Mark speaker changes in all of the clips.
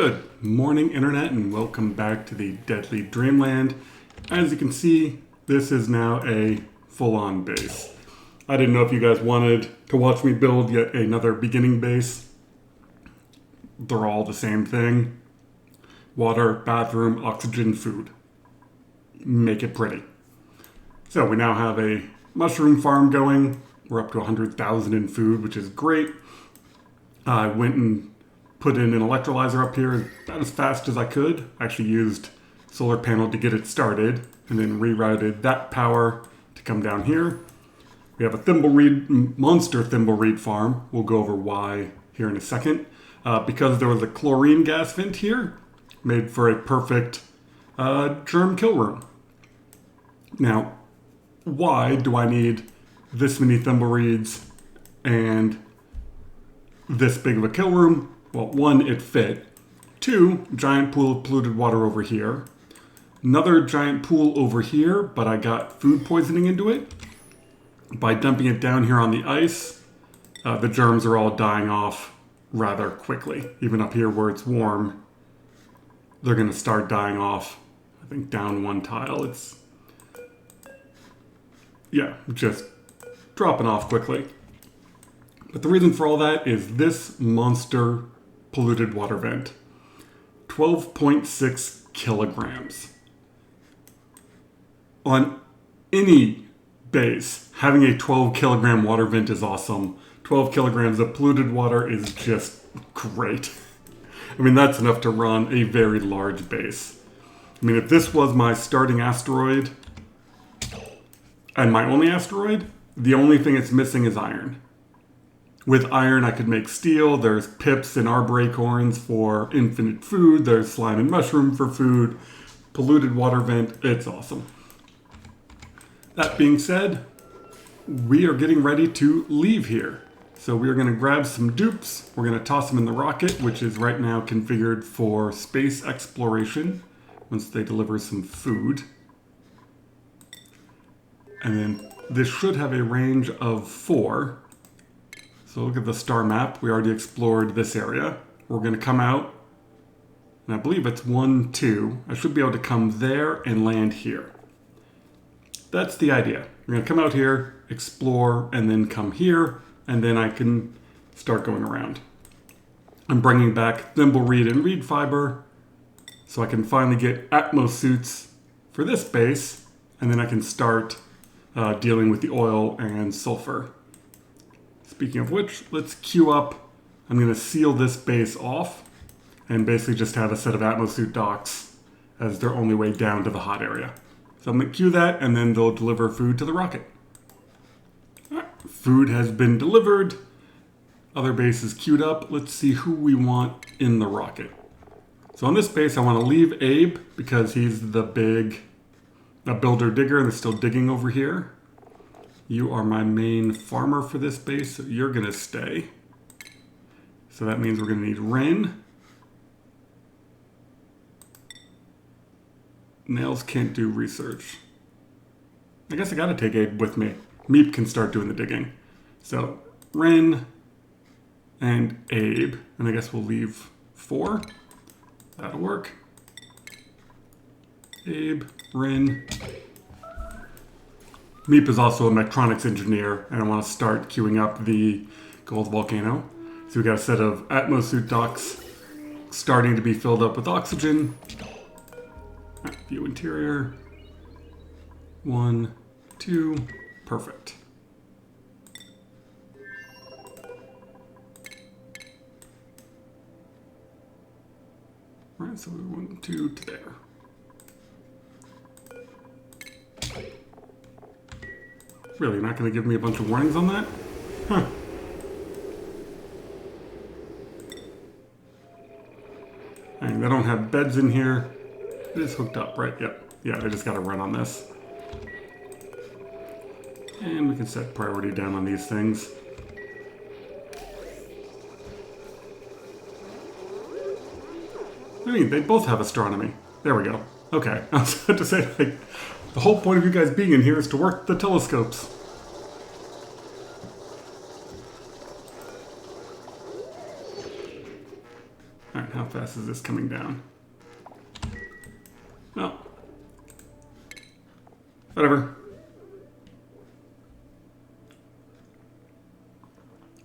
Speaker 1: Good morning, Internet, and welcome back to the deadly Dreamland. As you can see, this is now a full-on base. I didn't know if you guys wanted to watch me build yet another beginning base. They're all the same thing. Water, bathroom, oxygen, food. Make it pretty. So we now have a mushroom farm going. We're up to 100,000 in food, which is great. I went and put in an electrolyzer up here about as fast as I could. I actually used solar panel to get it started and then rerouted that power to come down here. We have a thimbleweed, monster thimbleweed farm. We'll go over why here in a second. Because there was a chlorine gas vent here, made for a perfect germ kill room. Now, why do I need this many thimbleweeds and this big of a kill room? Well, one, it fit. Two, giant pool of polluted water over here. Another giant pool over here, but I got food poisoning into it. By dumping it down here on the ice, the germs are all dying off rather quickly. Even up here where it's warm, they're going to start dying off. I think down one tile, it's, yeah, just dropping off quickly. But the reason for all that is this monster polluted water vent. 12.6 kilograms. On any base, having a 12 kilogram water vent is awesome. 12 kilograms of polluted water is just great. I mean, that's enough to run a very large base. I mean, if this was my starting asteroid and my only asteroid, the only thing it's missing is iron. With iron, I could make steel. There's pips and arbor acorns for infinite food. There's slime and mushroom for food. Polluted water vent. It's awesome. That being said, we are getting ready to leave here. So we are going to grab some dupes. We're going to toss them in the rocket, which is right now configured for space exploration once they deliver some food. And then this should have a range of 4. So look at the star map. We already explored this area. We're going to come out, and I believe it's 1, 2. I should be able to come there and land here. That's the idea. We're going to come out here, explore, and then come here, and then I can start going around. I'm bringing back thimbleweed and reed fiber, so I can finally get Atmos suits for this base, and then I can start dealing with the oil and sulfur. Speaking of which, let's queue up. I'm going to seal this base off and basically just have a set of Atmosuit docks as their only way down to the hot area. So I'm going to queue that, and then they'll deliver food to the rocket. Right, food has been delivered. Other base is queued up. Let's see who we want in the rocket. So on this base, I want to leave Abe because he's the big builder digger and they're still digging over here. You are my main farmer for this base, so you're going to stay. So that means we're going to need Ren. Nails can't do research. I guess I got to take Abe with me. Meep can start doing the digging. So Ren and Abe, and I guess we'll leave 4. That'll work. Abe, Ren. Meep is also a mechatronics engineer, and I want to start queuing up the gold volcano. So we got a set of Atmosuit docks starting to be filled up with oxygen. Right, view interior. 1, 2, perfect. Right, so 1, 2 to there. Really, not going to give me a bunch of warnings on that? Huh. And they don't have beds in here. It is hooked up, right? Yep. Yeah, they just got to run on this. And we can set priority down on these things. I mean, they both have astronomy. There we go. Okay. I was about to say, like, the whole point of you guys being in here is to work the telescopes. Alright, how fast is this coming down? No. Whatever.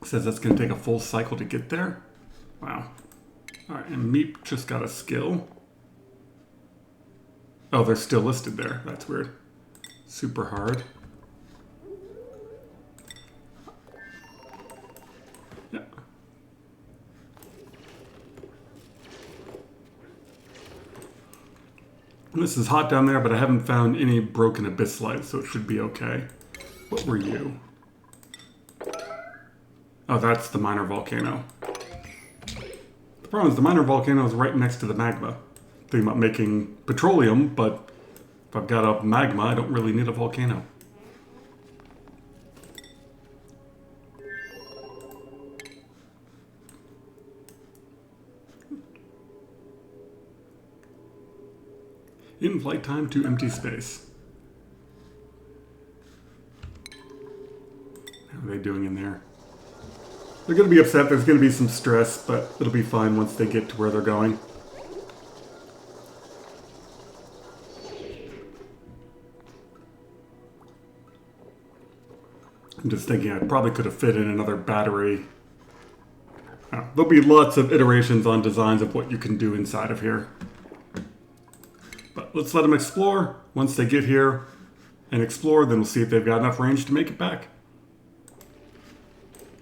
Speaker 1: It says that's going to take a full cycle to get there. Wow. Alright, and Meep just got a skill. Oh, they're still listed there. That's weird. Super hard. Yeah. This is hot down there, but I haven't found any broken abyss lights, so it should be okay. What were you? Oh, that's the minor volcano. The problem is the minor volcano is right next to the magma. Thinking about making petroleum, but if I've got a magma, I don't really need a volcano. In flight time to empty space. How are they doing in there? They're going to be upset. There's going to be some stress, but it'll be fine once they get to where they're going. I'm just thinking I probably could have fit in another battery. There'll be lots of iterations on designs of what you can do inside of here. But let's let them explore. Once they get here and explore, then we'll see if they've got enough range to make it back.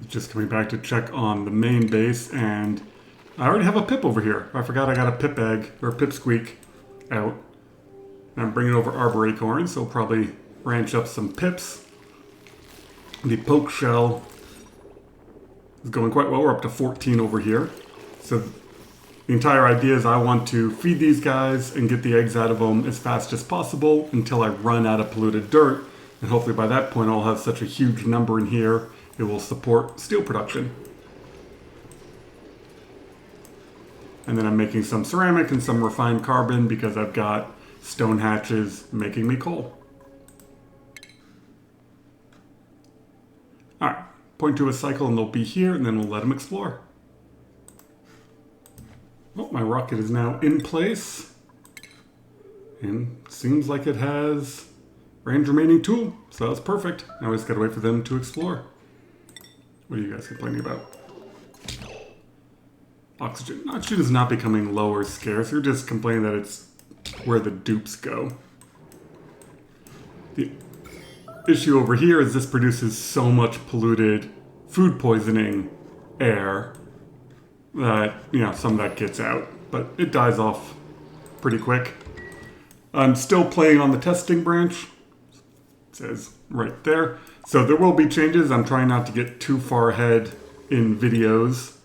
Speaker 1: Just coming back to check on the main base, and I already have a pip over here. I forgot I got a pip egg, or a pipsqueak out. And I'm bringing over arbor acorns, so we'll probably ranch up some pips. The poke shell is going quite well. We're up to 14 over here. So the entire idea is I want to feed these guys and get the eggs out of them as fast as possible until I run out of polluted dirt. And hopefully by that point I'll have such a huge number in here it will support steel production. And then I'm making some ceramic and some refined carbon because I've got stone hatches making me coal. Alright, point to a cycle and they'll be here, and then we'll let them explore. Oh, my rocket is now in place. And seems like it has range remaining 2, so that's perfect. Now we just gotta wait for them to explore. What are you guys complaining about? Oxygen. Oxygen is not becoming low or scarce. You're just complaining that it's where the dupes go. The issue over here is this produces so much polluted food poisoning air that, you know, some of that gets out. But it dies off pretty quick. I'm still playing on the testing branch. It says right there. So there will be changes. I'm trying not to get too far ahead in videos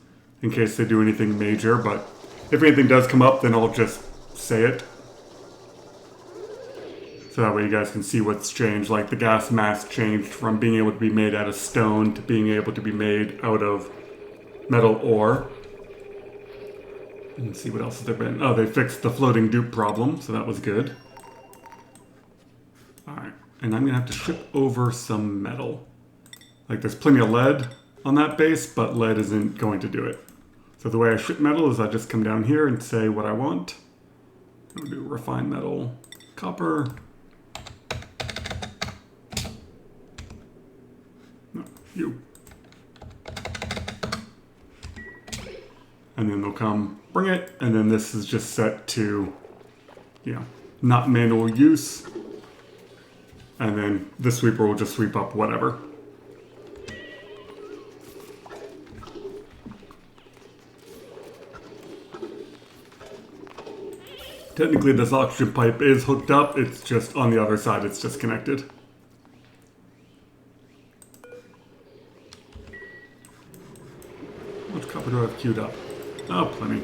Speaker 1: in case they do anything major, but if anything does come up, then I'll just say it. So that way you guys can see what's changed. Like the gas mask changed from being able to be made out of stone to being able to be made out of metal ore. And see what else has there been. Oh, they fixed the floating dupe problem, so that was good. Alright, and I'm gonna have to ship over some metal. Like there's plenty of lead on that base, but lead isn't going to do it. So the way I ship metal is I just come down here and say what I want. I'm gonna do refined metal, copper. No, you. And then they'll come bring it, and then this is just set to, you know, not manual use. And then the sweeper will just sweep up whatever. Technically this oxygen pipe is hooked up, it's just on the other side, it's disconnected. How much copper do I have queued up? Oh, plenty.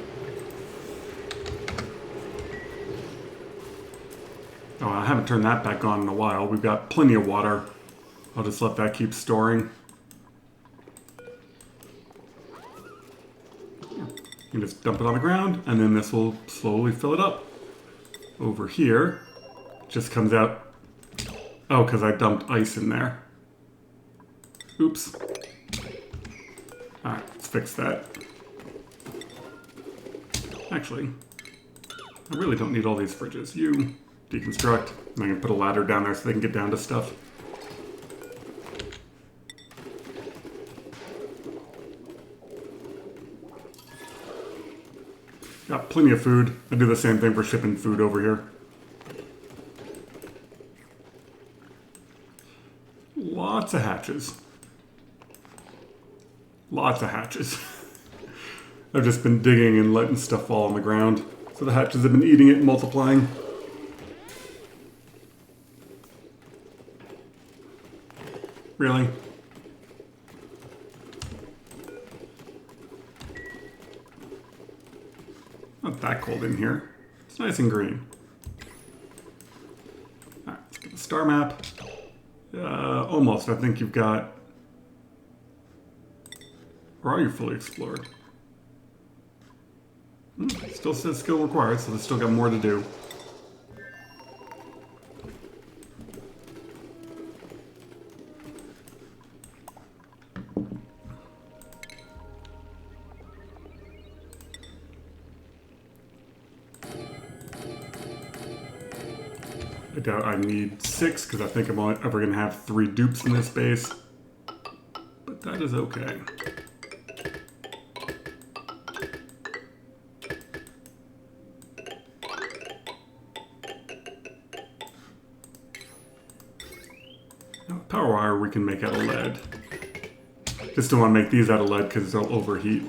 Speaker 1: Oh, I haven't turned that back on in a while. We've got plenty of water. I'll just let that keep storing. You can just dump it on the ground, and then this will slowly fill it up. Over here, just comes out. Oh, because I dumped ice in there. Oops. Alright, let's fix that. Actually, I really don't need all these fridges. You deconstruct, and I can put a ladder down there so they can get down to stuff. Got plenty of food. I do the same thing for shipping food over here. Lots of hatches. Lots of hatches. I've just been digging and letting stuff fall on the ground. So the hatches have been eating it and multiplying. Really? Not that cold in here. It's nice and green. Alright, let's get the star map. Almost. I think you've got... Or are you fully explored? Still says skill required, so there's still got more to do. I doubt I need 6 because I think I'm only ever going to have 3 dupes in this base. But that is okay. Now, power wire we can make out of lead. Just don't want to make these out of lead because they'll overheat.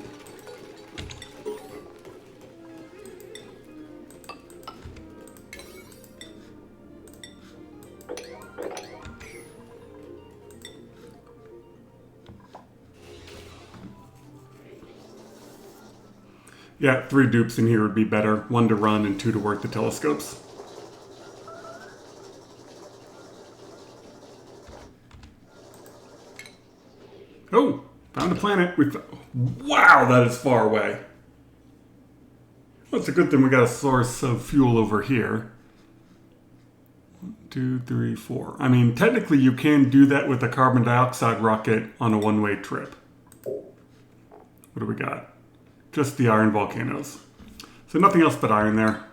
Speaker 1: Yeah, 3 dupes in here would be better. 1 to run and 2 to work the telescopes. Oh, found a planet. Wow, that is far away. Well, it's a good thing we got a source of fuel over here. 1, 2, 3, 4. I mean, technically you can do that with a carbon dioxide rocket on a one-way trip. What do we got? Just the iron volcanoes. So nothing else but iron there.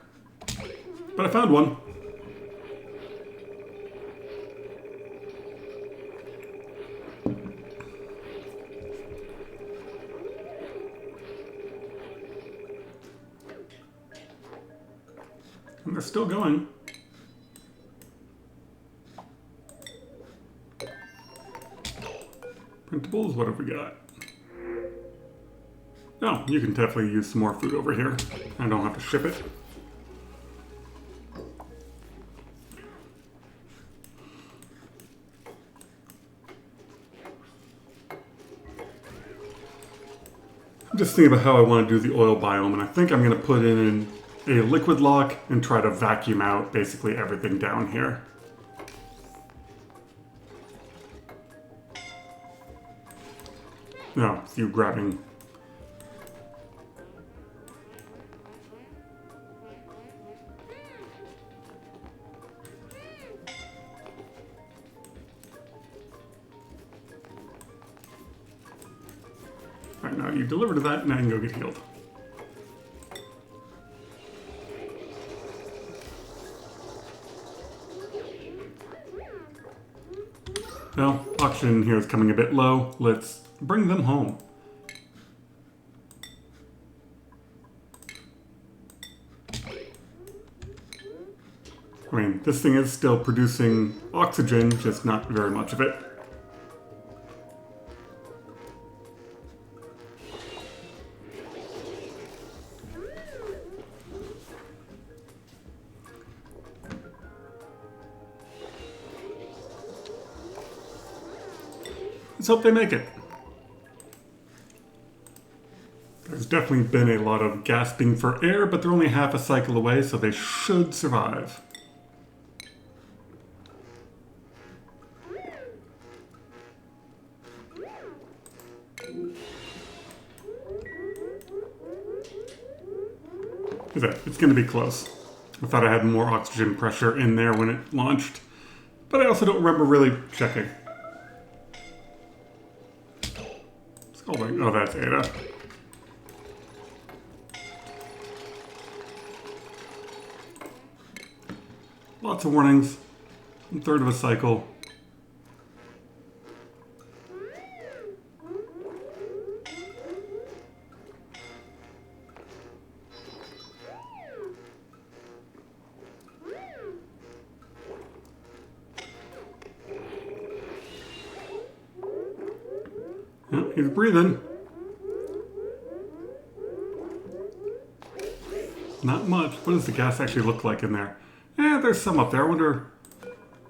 Speaker 1: But I found one. And they're still going. Printables, what have we got? Oh, you can definitely use some more food over here. I don't have to ship it. I'm just thinking about how I want to do the oil biome, and I think I'm going to put in a liquid lock and try to vacuum out basically everything down here. No, it's you grabbing... Alright, now you deliver to that, and I can go get healed. Well, oxygen here is coming a bit low. Let's bring them home. I mean, this thing is still producing oxygen, just not very much of it. Let's hope they make it. There's definitely been a lot of gasping for air, but they're only half a cycle away, so they should survive. It's going to be close. I thought I had more oxygen pressure in there when it launched, but I also don't remember really checking. Oh, that's Ada. Lots of warnings. 1/3 of a cycle. Yeah, he's breathing. Not much. What does the gas actually look like in there? Yeah, there's some up there. I wonder...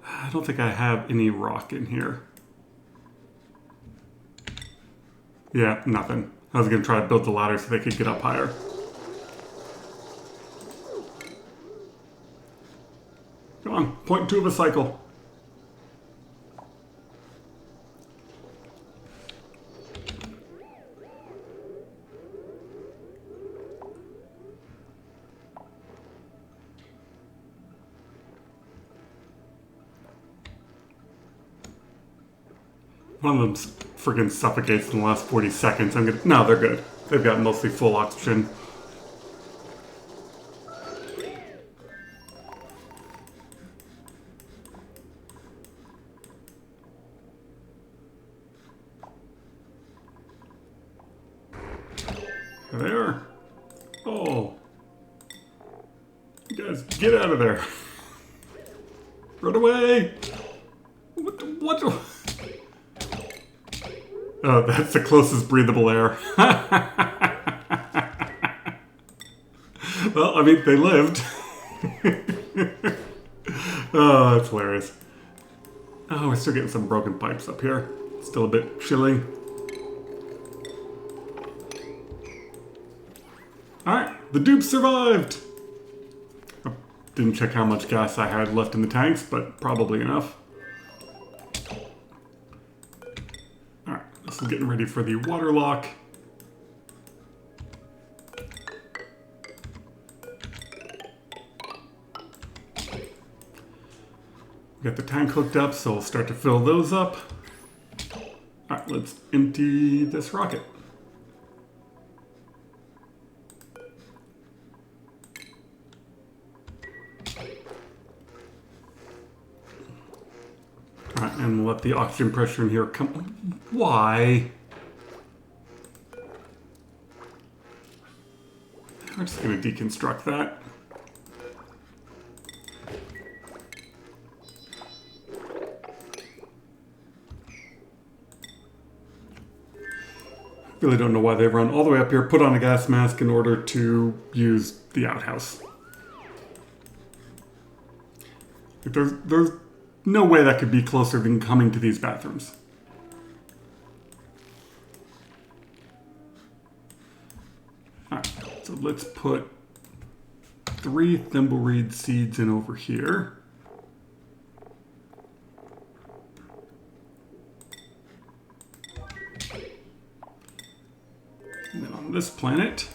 Speaker 1: I don't think I have any rock in here. Yeah, nothing. I was going to try to build the ladder so they could get up higher. Come on, 0.2 of a cycle. One of them friggin' suffocates in the last 40 seconds. No, they're good. They've got mostly full oxygen. There. Oh. You guys, get out of there. Run away. What? Oh, that's the closest breathable air. Well, I mean, they lived. Oh, that's hilarious. Oh, we're still getting some broken pipes up here. Still a bit chilly. Alright, the dupes survived! I didn't check how much gas I had left in the tanks, but probably enough. This is getting ready for the water lock. We got the tank hooked up, so we'll start to fill those up. Alright, let's empty this rocket. Alright, and we'll let the oxygen pressure in here come... Why? We're just going to deconstruct that. Really don't know why they run all the way up here, put on a gas mask in order to use the outhouse. There's no way that could be closer than coming to these bathrooms. Alright, so let's put 3 thimbleweed seeds in over here. And then on this planet,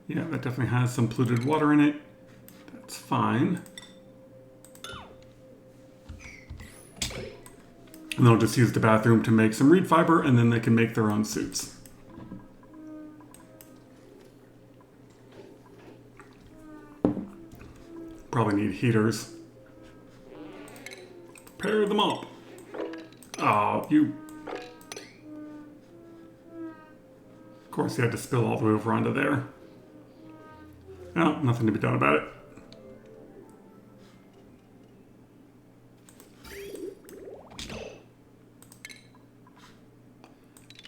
Speaker 1: yeah, that definitely has some polluted water in it. That's fine. And they'll just use the bathroom to make some reed fiber, and then they can make their own suits. Probably need heaters. Prepare them up. Oh, you... Of course you had to spill all the way over onto there. No, nothing to be done about it.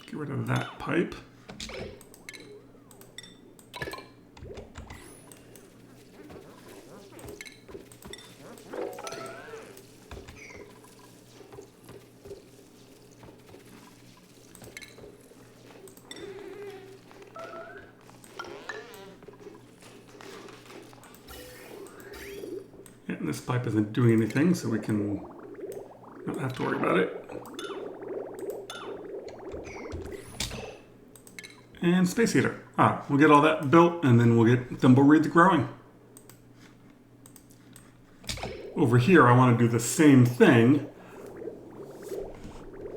Speaker 1: Get rid of that pipe. And this pipe isn't doing anything, so we can not have to worry about it. And space heater. We'll get all that built, and then we'll get thimbleweed growing. Over here, I want to do the same thing,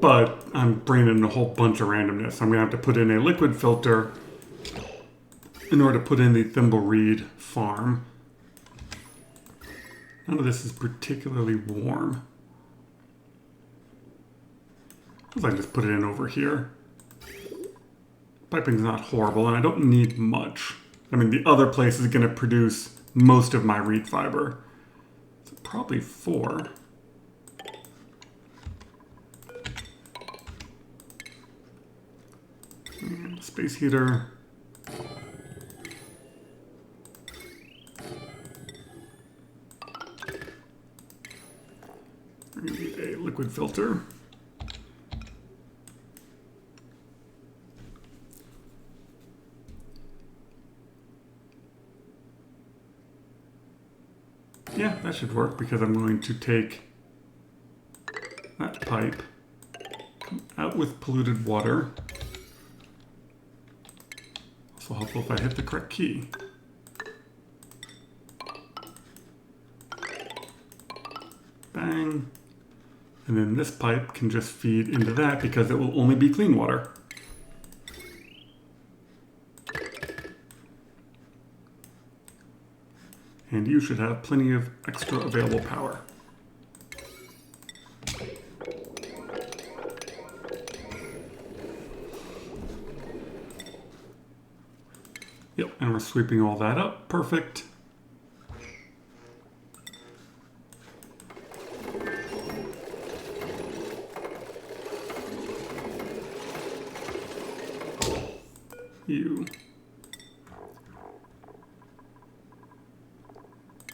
Speaker 1: but I'm bringing in a whole bunch of randomness. I'm going to have to put in a liquid filter in order to put in the thimbleweed farm. None of this is particularly warm. I just put it in over here. Piping's not horrible, and I don't need much. I mean, the other place is going to produce most of my reed fiber. So probably 4. And space heater. We're going to need a liquid filter. Yeah, that should work because I'm going to take that pipe, come out with polluted water. Also helpful if I hit the correct key. Bang. And then this pipe can just feed into that because it will only be clean water. And you should have plenty of extra available power. Yep, and we're sweeping all that up. Perfect. You.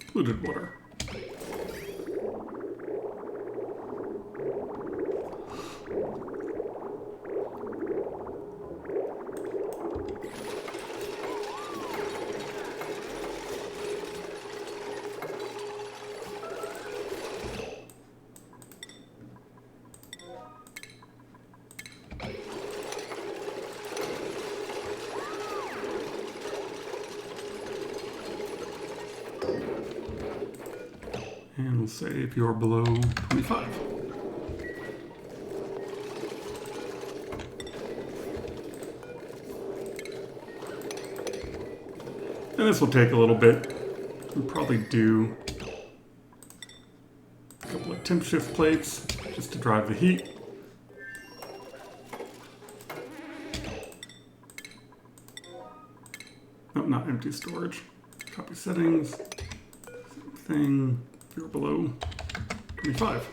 Speaker 1: Polluted water. And we'll say if you're below 25. And this will take a little bit. We'll probably do a couple of temp shift plates just to drive the heat. Nope, not empty storage. Copy settings. Same thing. If you're below 25.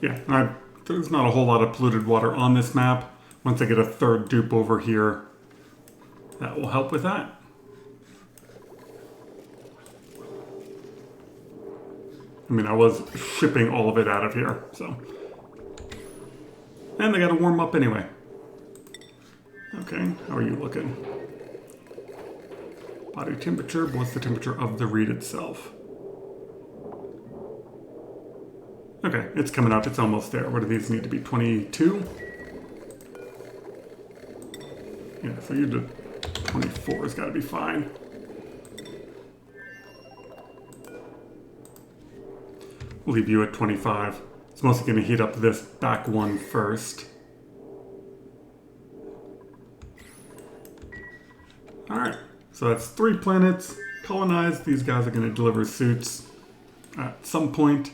Speaker 1: Yeah, there's not a whole lot of polluted water on this map. Once I get a third dupe over here, that will help with that. I mean, I was shipping all of it out of here, so. And they gotta warm up anyway. Okay, how are you looking? Body temperature, but what's the temperature of the reed itself? Okay, it's coming up, it's almost there. What do these need to be, 22? Yeah, for you to 24 has gotta be fine. We'll leave you at 25. It's mostly going to heat up this back one first. Alright, so that's 3 planets colonized. These guys are going to deliver suits at some point.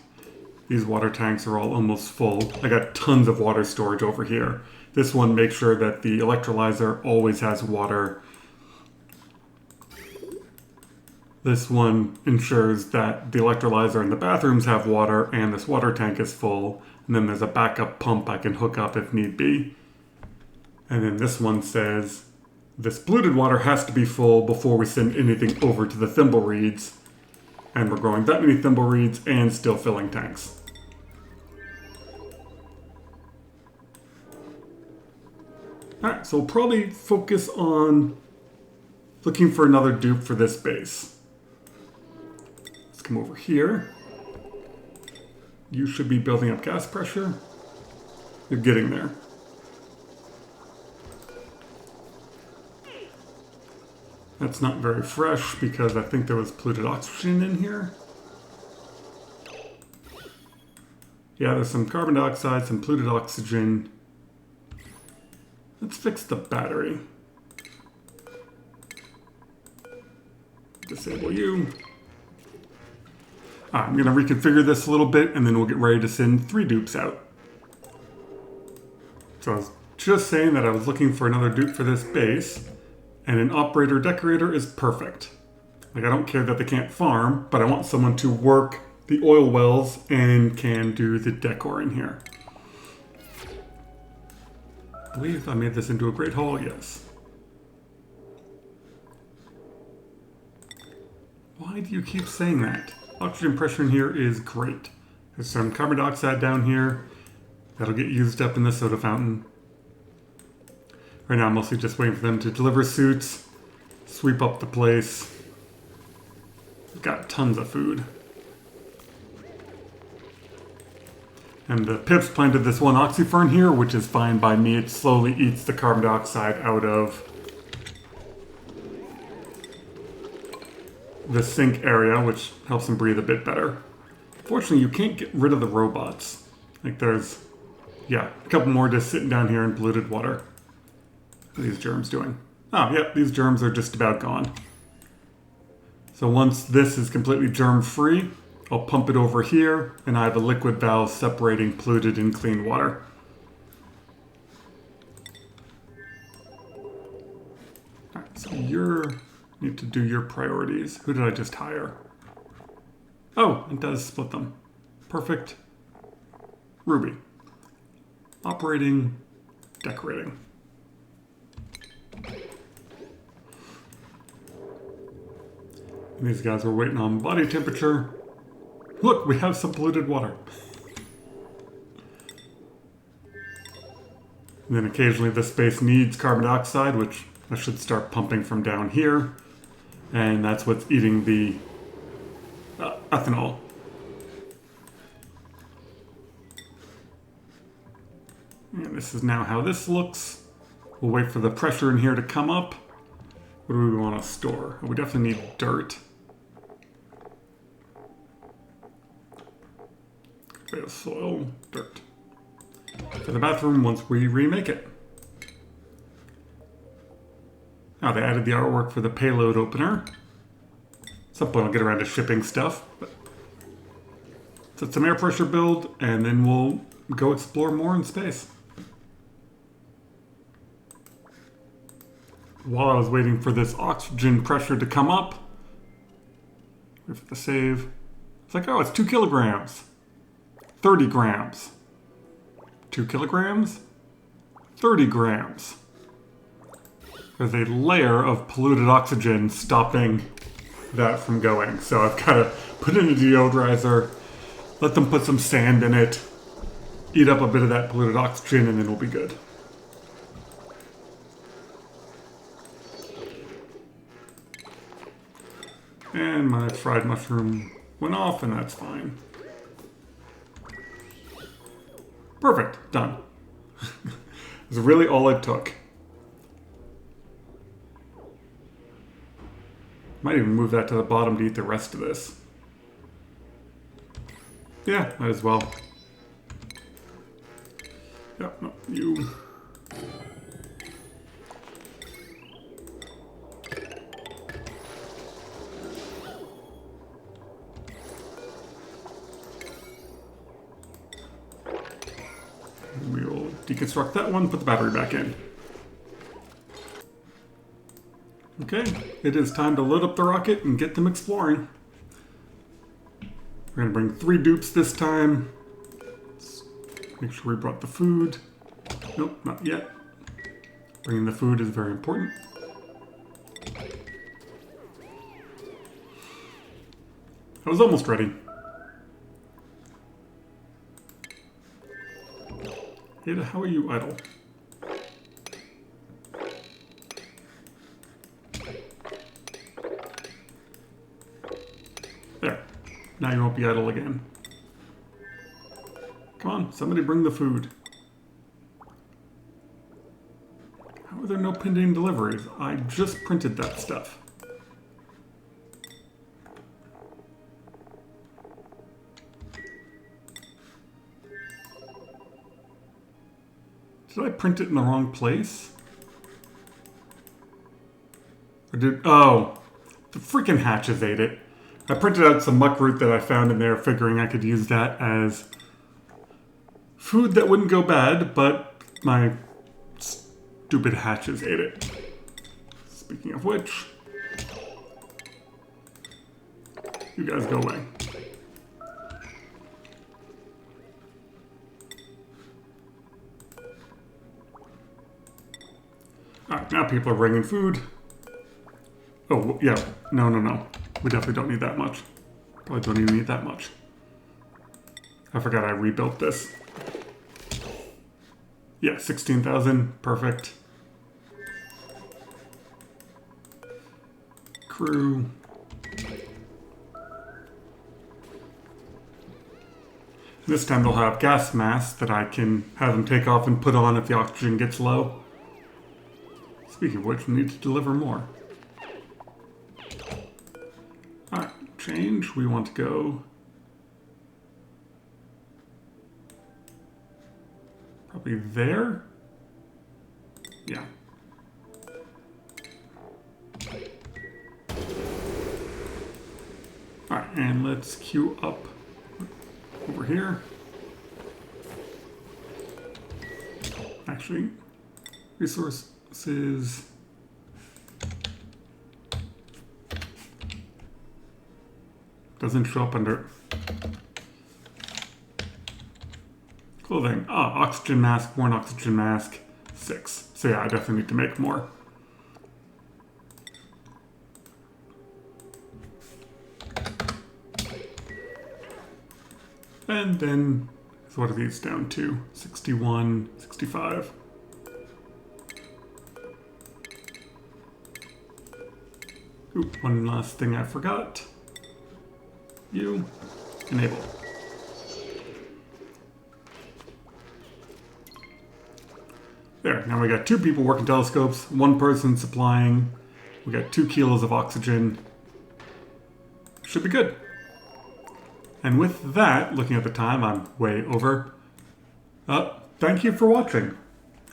Speaker 1: These water tanks are all almost full. I got tons of water storage over here. This one makes sure that the electrolyzer always has water. This one ensures that the electrolyzer in the bathrooms have water and this water tank is full. And then there's a backup pump I can hook up if need be. And then this one says, this polluted water has to be full before we send anything over to the thimble reeds. And we're growing that many thimble reeds and still filling tanks. Alright, so we'll probably focus on looking for another dupe for this base. Come over here. You should be building up gas pressure. You're getting there. That's not very fresh because I think there was polluted oxygen in here. Yeah, there's some carbon dioxide, some polluted oxygen. Let's fix the battery. Disable you. I'm going to reconfigure this a little bit, and then we'll get ready to send 3 dupes out. So I was just saying that I was looking for another dupe for this base, and an operator decorator is perfect. Like, I don't care that they can't farm, but I want someone to work the oil wells and can do the decor in here. I believe I made this into a great hall, yes. Why do you keep saying that? Oxygen pressure in here is great. There's some carbon dioxide down here that'll get used up in the soda fountain. Right now I'm mostly just waiting for them to deliver suits, sweep up the place. We've got tons of food. And the pips planted this one oxyfern here, which is fine by me. It slowly eats the carbon dioxide out of the sink area, which helps them breathe a bit better. Fortunately, you can't get rid of the robots. Like there's, yeah, a couple more just sitting down here in polluted water. What are these germs doing? Oh, yep, these germs are just about gone. So once this is completely germ-free, I'll pump it over here, and I have a liquid valve separating polluted and clean water. Alright, so you need to do your priorities. Who did I just hire? Oh, it does split them. Perfect. Ruby. Operating, decorating. And these guys are waiting on body temperature. Look, we have some polluted water. And then occasionally this space needs carbon dioxide, which I should start pumping from down here. And that's what's eating the ethanol. And this is now how this looks. We'll wait for the pressure in here to come up. What do we want to store? We definitely need dirt. Bit of soil, dirt. For the bathroom once we remake it. Now they added the artwork for the payload opener. At some point I'll get around to shipping stuff. But set some air pressure build, and then we'll go explore more in space. While I was waiting for this oxygen pressure to come up, wait for the save. It's like, oh, it's 2 kilograms. 30 grams. 2 kilograms? 30 grams. There's a layer of polluted oxygen stopping that from going. So I've got to put in a deodorizer, let them put some sand in it, eat up a bit of that polluted oxygen, and then we'll be good. And my fried mushroom went off, and that's fine. Perfect, done. That's really all it took. Might even move that to the bottom to eat the rest of this. Yeah, might as well. Yeah, no, you. We'll deconstruct that one, put the battery back in. Okay, it is time to load up the rocket and get them exploring. We're gonna bring 3 dupes this time. Let's make sure we brought the food. Nope, not yet. Bringing the food is very important. I was almost ready. Ada, how are you idle? There. Now you won't be idle again. Come on, somebody bring the food. How are there no pending deliveries? I just printed that stuff. Did I print it in the wrong place? Or did... Oh, the freaking hatches ate it. I printed out some muck root that I found in there, figuring I could use that as food that wouldn't go bad, but my stupid hatches ate it. Speaking of which, you guys go away. Alright, now people are bringing food. Oh, yeah. No. We definitely don't need that much. Probably don't even need that much. I forgot I rebuilt this. Yeah, 16,000. Perfect. Crew. This time they'll have gas masks that I can have them take off and put on if the oxygen gets low. Speaking of which, we need to deliver more. Alright, change. We want to go... probably there? Yeah. Alright, and let's queue up over here. Actually, resources... doesn't show up under clothing. Ah, oxygen mask, one oxygen mask, 6. So yeah, I definitely need to make more. And then, so what are these down to? 61, 65. Ooh, one last thing I forgot. You enable. There, now we got 2 people working telescopes, 1 person supplying. We got 2 kilos of oxygen. Should be good. And with that, looking at the time, I'm way over. Thank you for watching.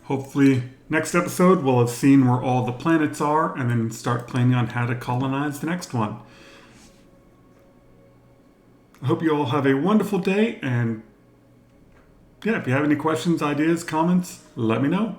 Speaker 1: Hopefully, next episode we'll have seen where all the planets are and then start planning on how to colonize the next one. I hope you all have a wonderful day, and yeah, if you have any questions, ideas, comments, let me know.